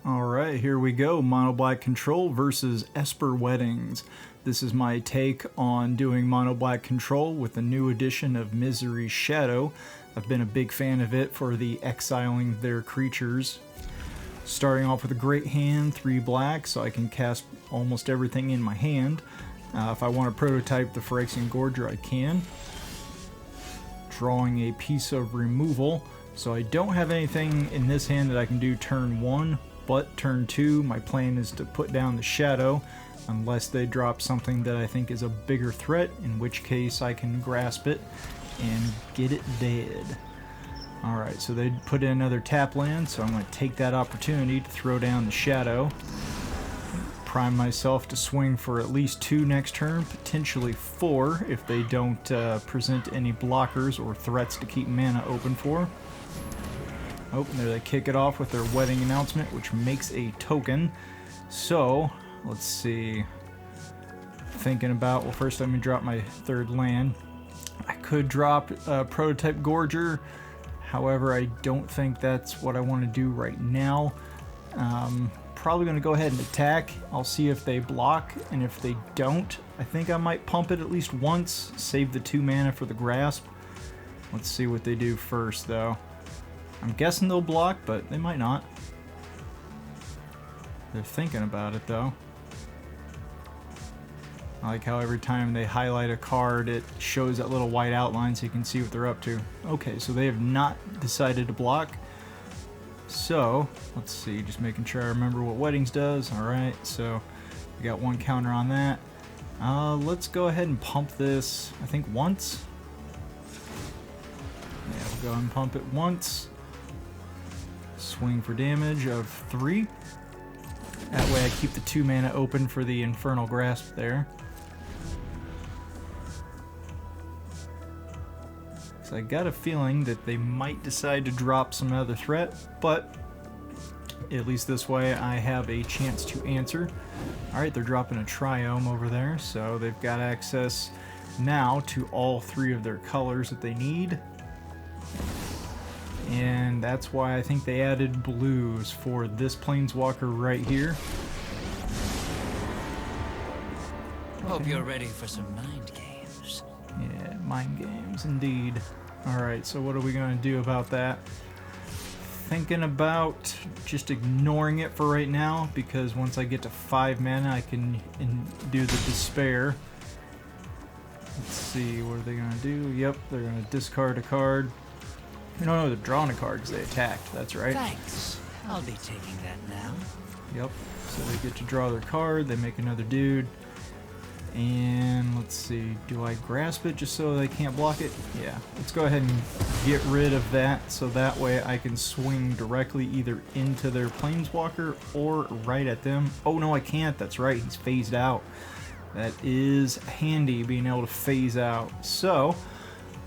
Alright, here we go. Mono Black Control versus Esper Weddings. This is my take on doing Mono Black Control with the new edition of Misery's Shadow. I've been a big fan of it for the exiling their creatures. Starting off with a great hand, 3 black, so I can cast almost everything in my hand. If I want to prototype the Phyrexian Gorger, I can. Drawing a piece of removal, so I don't have anything in this hand that I can do turn 1. But turn 2, my plan is to put down the Shadow, unless they drop something that I think is a bigger threat, in which case I can grasp it and get it dead. Alright, so they put in another tap land, so I'm going to take that opportunity to throw down the Shadow. Prime myself to swing for at least 2 next turn, potentially 4 if they don't present any blockers or threats to keep mana open for. Oh, and there they kick it off with their wedding announcement, which makes a token. So, let's see. Thinking about, well, first let me drop my 3rd land. I could drop a Prototype Gorger, however, I don't think that's what I want to do right now. Probably going to go ahead and attack. I'll see if they block, and if they don't, I think I might pump it at least once, save the 2 mana for the grasp. Let's see what they do first, though. I'm guessing they'll block, but they might not. They're thinking about it, though. I like how every time they highlight a card, it shows that little white outline so you can see what they're up to. Okay, so they have not decided to block. So, let's see, just making sure I remember what Weddings does. Alright, so we got 1 counter on that. Let's go ahead and pump this, I think, once. Yeah, we'll go ahead and pump it once. Swing for damage of 3. That way I keep the 2 mana open for the Infernal Grasp there. So I got a feeling that they might decide to drop some other threat, but at least this way I have a chance to answer. Alright, they're dropping a Triome over there, so they've got access now to all 3 of their colors that they need. And that's why I think they added blues for this Planeswalker right here. Hope you're ready for some mind games. Yeah, mind games indeed. Alright, so what are we going to do about that? Thinking about just ignoring it for right now, because once I get to 5 mana I can do the Despair. Let's see, what are they going to do? Yep, they're going to discard a card. No, they're drawing a card because they attacked. That's right. Thanks. I'll be taking that now. Yep. So they get to draw their card. They make another dude. And let's see. Do I grasp it just so they can't block it? Yeah. Let's go ahead and get rid of that so that way I can swing directly either into their Planeswalker or right at them. Oh, no, I can't. That's right. He's phased out. That is handy, being able to phase out. So,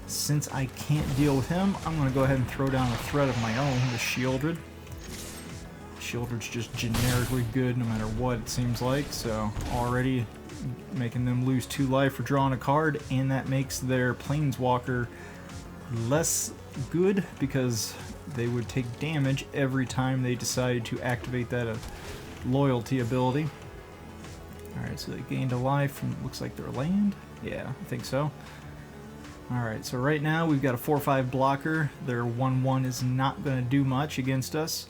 since I can't deal with him, I'm going to go ahead and throw down a threat of my own, the Shieldred. Shieldred's just generically good no matter what it seems like, so already making them lose 2 life for drawing a card, and that makes their Planeswalker less good because they would take damage every time they decided to activate that loyalty ability. Alright, so they gained a life from, looks like their land? Yeah, I think so. Alright, so right now we've got a 4/5 blocker. Their 1/1 is not going to do much against us.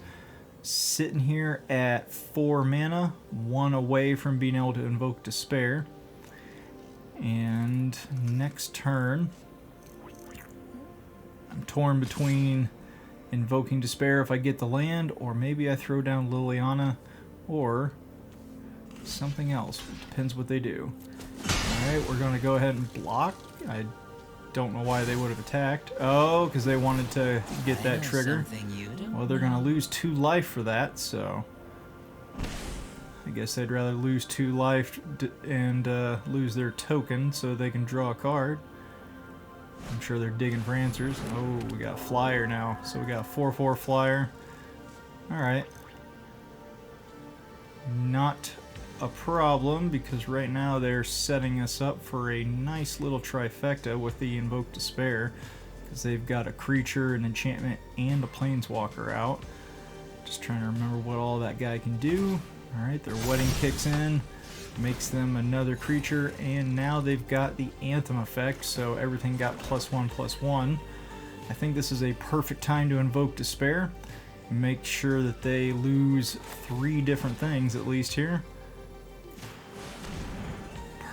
Sitting here at 4 mana, 1 away from being able to invoke Despair. And next turn, I'm torn between invoking Despair if I get the land, or maybe I throw down Liliana, or something else. It depends what they do. Alright, we're going to go ahead and block. I don't know why they would have attacked. Oh, because they wanted to get that trigger. Well, they're going to lose 2 life for that, so I guess they'd rather lose 2 life and lose their token so they can draw a card. I'm sure they're digging for answers. Oh, we got a flyer now. So we got a 4/4 flyer. Alright. Not a problem, because right now they're setting us up for a nice little trifecta with the Invoke Despair, because they've got a creature, an enchantment, and a Planeswalker out. Just trying to remember what all that guy can do. Alright, their wedding kicks in, makes them another creature, and now they've got the Anthem effect, so everything got +1/+1. I think this is a perfect time to invoke Despair. Make sure that they lose 3 different things at least here.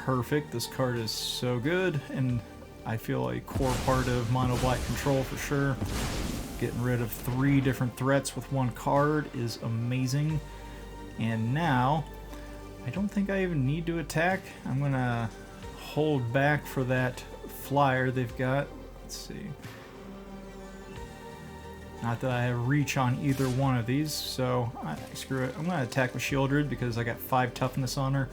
Perfect, this card is so good, and I feel a core part of mono black control for sure. Getting rid of 3 different threats with 1 card is amazing. And now, I don't think I even need to attack. I'm gonna hold back for that flyer they've got. Let's see. Not that I have reach on either one of these, so screw it. I'm gonna attack with Shieldred because I got 5 toughness on her.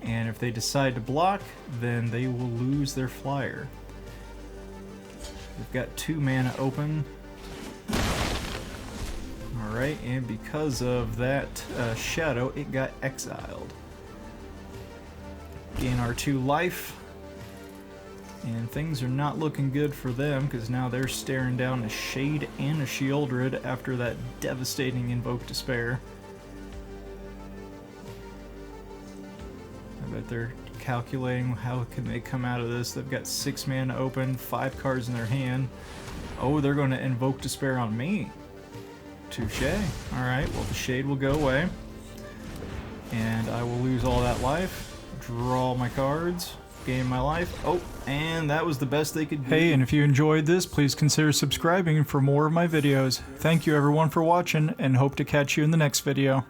And if they decide to block, then they will lose their flyer. They've got 2 mana open. Alright, and because of that shadow, it got exiled. Gain our 2 life. And things are not looking good for them, because now they're staring down a Shade and a Shieldred after that devastating Invoke Despair. I bet they're calculating how can they come out of this. They've got 6 mana open, 5 cards in their hand. Oh, they're going to Invoke Despair on me. Touche. Alright, well the Shade will go away. And I will lose all that life. Draw my cards. Gain my life. Oh, and that was the best they could do. Hey, and if you enjoyed this, please consider subscribing for more of my videos. Thank you everyone for watching, and hope to catch you in the next video.